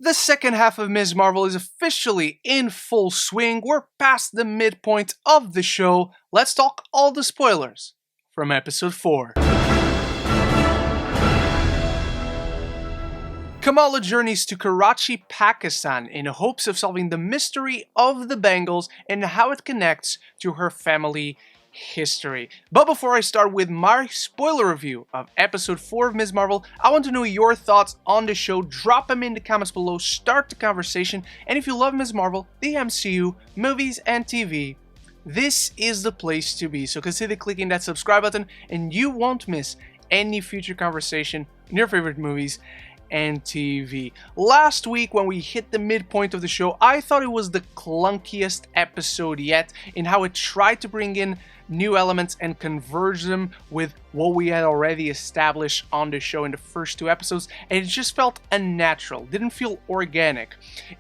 The second half of Ms. Marvel is officially in full swing. We're past the midpoint of the show. Let's talk all the spoilers from episode 4. Kamala journeys to Karachi, Pakistan in hopes of solving the mystery of the bangles and how it connects to her family history. But before I start with my spoiler review of episode 4 of Ms. Marvel, I want to know your thoughts on the show. Drop them in the comments below, start the conversation, and if you love Ms. Marvel, the MCU, movies and TV, this is the place to be. So consider clicking that subscribe button and you won't miss any future conversation in your favorite movies and TV. Last week when we hit the midpoint of the show, I thought it was the clunkiest episode yet in how it tried to bring in new elements and converge them with what we had already established on the show in the first 2 episodes, and it just felt unnatural, didn't feel organic.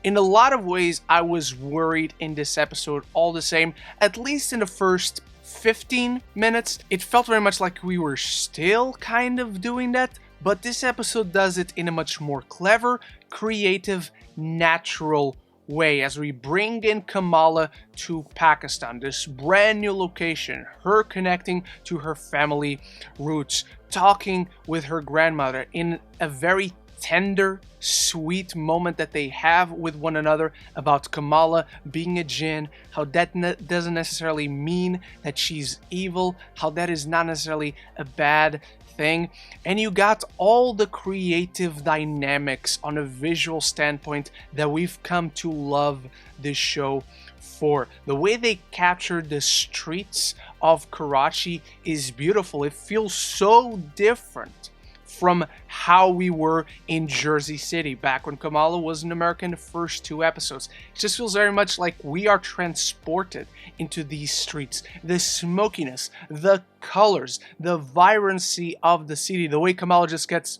In a lot of ways, I was worried in this episode all the same, at least in the first 15 minutes. It felt very much like we were still kind of doing that, but this episode does it in a much more clever, creative, natural way as we bring in Kamala to Pakistan, this brand new location, her connecting to her family roots, talking with her grandmother in a very tender, sweet moment that they have with one another about Kamala being a jinn, how that doesn't necessarily mean that she's evil, how that is not necessarily a bad thing. And you got all the creative dynamics on a visual standpoint that we've come to love this show for. The way they captured the streets of Karachi is beautiful. It feels so different from how we were in Jersey City back when Kamala was in America in the first 2 episodes. It just feels very much like we are transported into these streets. The smokiness, the colors, the vibrancy of the city, the way Kamala just gets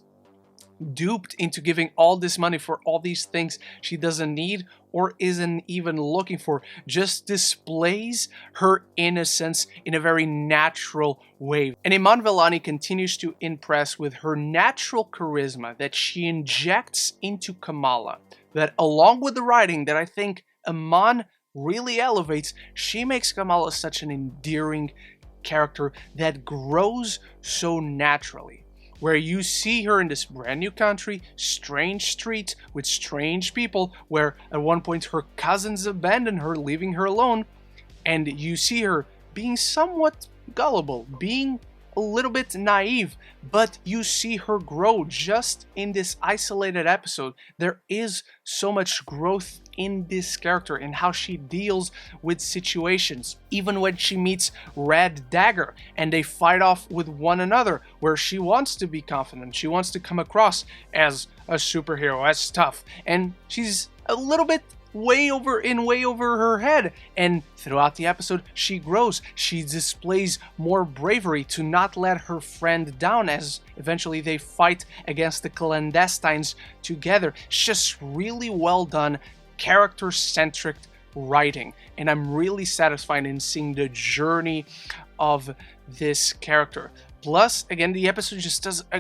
duped into giving all this money for all these things she doesn't need or isn't even looking for, just displays her innocence in a very natural way. And Iman Vellani continues to impress with her natural charisma that she injects into Kamala, that along with the writing that I think Iman really elevates, she makes Kamala such an endearing character that grows so naturally, where you see her in this brand new country, strange streets with strange people, where at one point her cousins abandon her, leaving her alone, and you see her being somewhat gullible, being a little bit naive, but you see her grow just in this isolated episode. There is so much growth in this character and how she deals with situations, even when she meets Red Dagger and they fight off with one another, where she wants to be confident, she wants to come across as a superhero, as tough, and she's a little bit way over her head, and throughout the episode she grows, she displays more bravery to not let her friend down as eventually they fight against the clandestines together. It's just really well done, character-centric writing, and I'm really satisfied in seeing the journey of this character. Plus, again, the episode just does a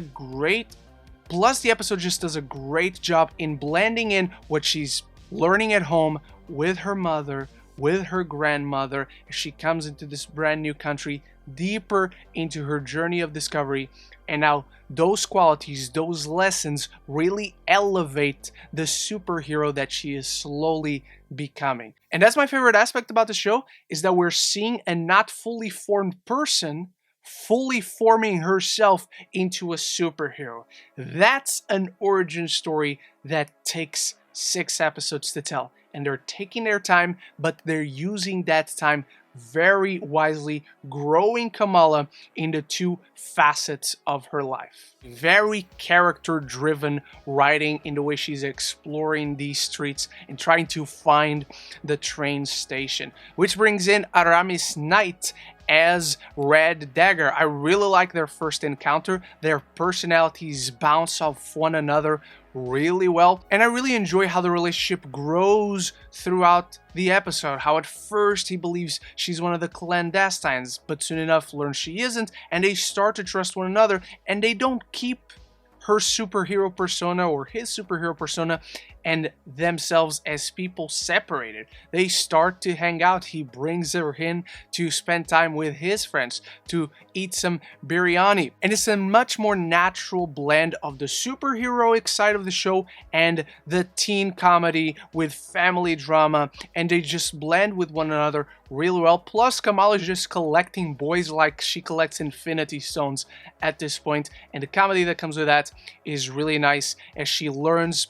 great job in blending in what she's learning at home with her mother, with her grandmother, as she comes into this brand new country, deeper into her journey of discovery. And now those qualities, those lessons really elevate the superhero that she is slowly becoming. And that's my favorite aspect about the show, is that we're seeing a not fully formed person fully forming herself into a superhero. That's an origin story that takes 6 episodes to tell, and they're taking their time, but they're using that time very wisely, growing Kamala in the 2 facets of her life. Very character-driven writing in the way she's exploring these streets and trying to find the train station, which brings in Aramis Knight as Red Dagger. I really like their first encounter. Their personalities bounce off one another really well, and I really enjoy how the relationship grows throughout the episode. How at first he believes she's one of the clandestines, but soon enough learns she isn't, and they start to trust one another, and they don't keep her superhero persona or his superhero persona and themselves as people separated. They start to hang out. He brings her in to spend time with his friends, to eat some biryani. And it's a much more natural blend of the superheroic side of the show and the teen comedy with family drama, and they just blend with one another really well. Plus, Kamala is just collecting boys like she collects Infinity Stones at this point, and the comedy that comes with that is really nice as she learns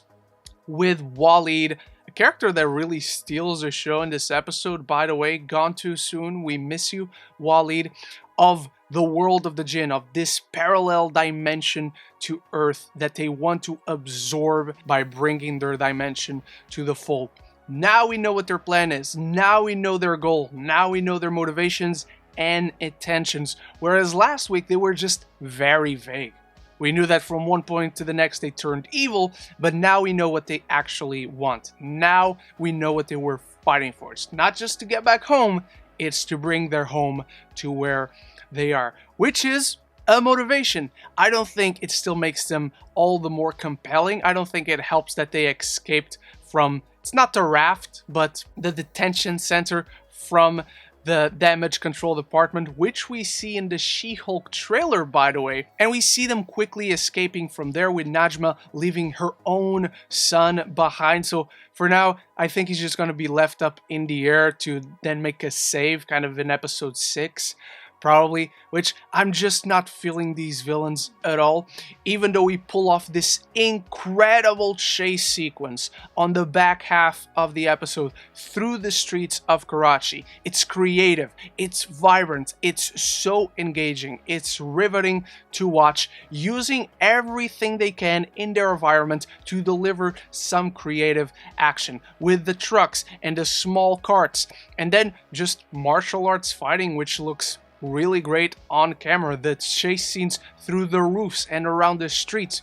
with Waleed, a character that really steals the show in this episode. By the way, gone too soon, we miss you, Waleed, of the world of the Jinn, of this parallel dimension to Earth that they want to absorb by bringing their dimension to the fold. Now we know what their plan is, now we know their goal, now we know their motivations and intentions, whereas last week they were just very vague. We knew that from one point to the next they turned evil, but now we know what they actually want. Now we know what they were fighting for. It's not just to get back home, it's to bring their home to where they are, which is a motivation. I don't think it still makes them all the more compelling. I don't think it helps that they escaped from, it's not the raft, but the detention center from the damage control department, which we see in the She-Hulk trailer, by the way. And we see them quickly escaping from there with Najma leaving her own son behind. So for now, I think he's just going to be left up in the air to then make a save kind of in episode 6. Probably, which I'm just not feeling these villains at all, even though we pull off this incredible chase sequence on the back half of the episode through the streets of Karachi. It's creative, it's vibrant, it's so engaging, it's riveting to watch, using everything they can in their environment to deliver some creative action with the trucks and the small carts, and then just martial arts fighting, which looks really great on camera. The chase scenes through the roofs and around the streets.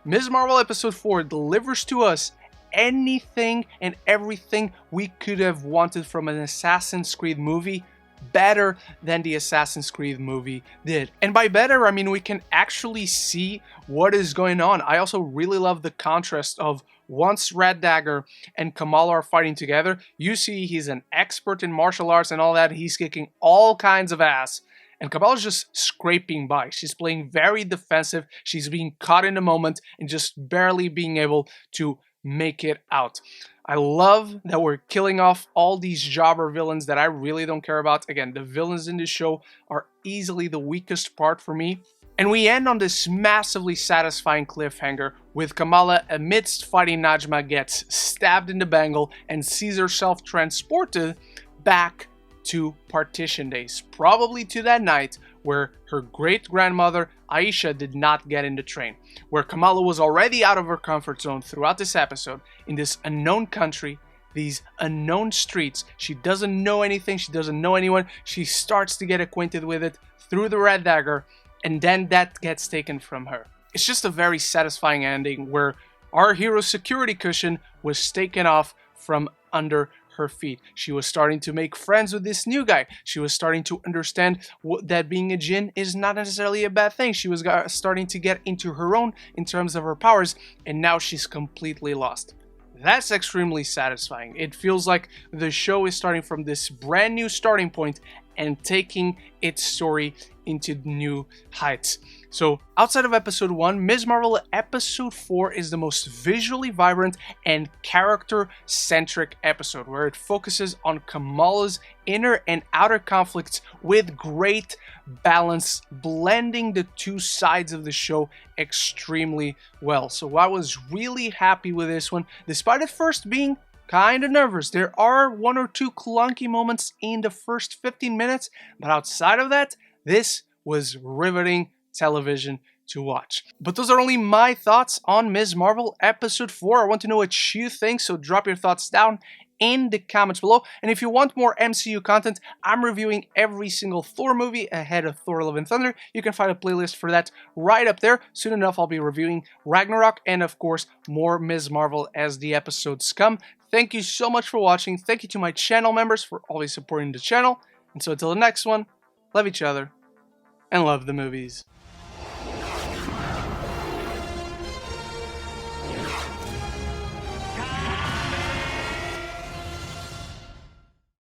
Ms. Marvel episode 4 delivers to us anything and everything we could have wanted from an Assassin's Creed movie, better than the Assassin's Creed movie did. And by better, I mean we can actually see what is going on. I also really love the contrast of once Red Dagger and Kamala are fighting together, you see he's an expert in martial arts and all that, he's kicking all kinds of ass. And Kamala's just scraping by. She's playing very defensive, she's being caught in a moment and just barely being able to make it out. I love that we're killing off all these jobber villains that I really don't care about. Again, the villains in this show are easily the weakest part for me. And we end on this massively satisfying cliffhanger with Kamala, amidst fighting Najma, gets stabbed in the bangle and sees herself transported back to partition days, probably to that night where her great-grandmother Aisha did not get in the train, where Kamala was already out of her comfort zone throughout this episode, in this unknown country, these unknown streets. She doesn't know anything, she doesn't know anyone, she starts to get acquainted with it through the Red Dagger, and then that gets taken from her. It's just a very satisfying ending where our hero's security cushion was taken off from under her feet. She was starting to make friends with this new guy. She was starting to understand that being a Jinn is not necessarily a bad thing. She was starting to get into her own in terms of her powers, and now she's completely lost. That's extremely satisfying. It feels like the show is starting from this brand new starting point and taking its story into new heights. So outside of episode 1, Ms. Marvel episode 4 is the most visually vibrant and character-centric episode, where it focuses on Kamala's inner and outer conflicts with great balance, blending the two sides of the show extremely well. So I was really happy with this one, despite at first being kind of nervous. There are one or two clunky moments in the first 15 minutes, but outside of that, this was riveting television to watch. But those are only my thoughts on Ms. Marvel episode 4. I want to know what you think, so drop your thoughts down in the comments below. And if you want more MCU content, I'm reviewing every single Thor movie ahead of Thor Love and Thunder. You can find a playlist for that right up there. Soon enough, I'll be reviewing Ragnarok and, of course, more Ms. Marvel as the episodes come. Thank you so much for watching. Thank you to my channel members for always supporting the channel. And so until the next one, love each other and love the movies.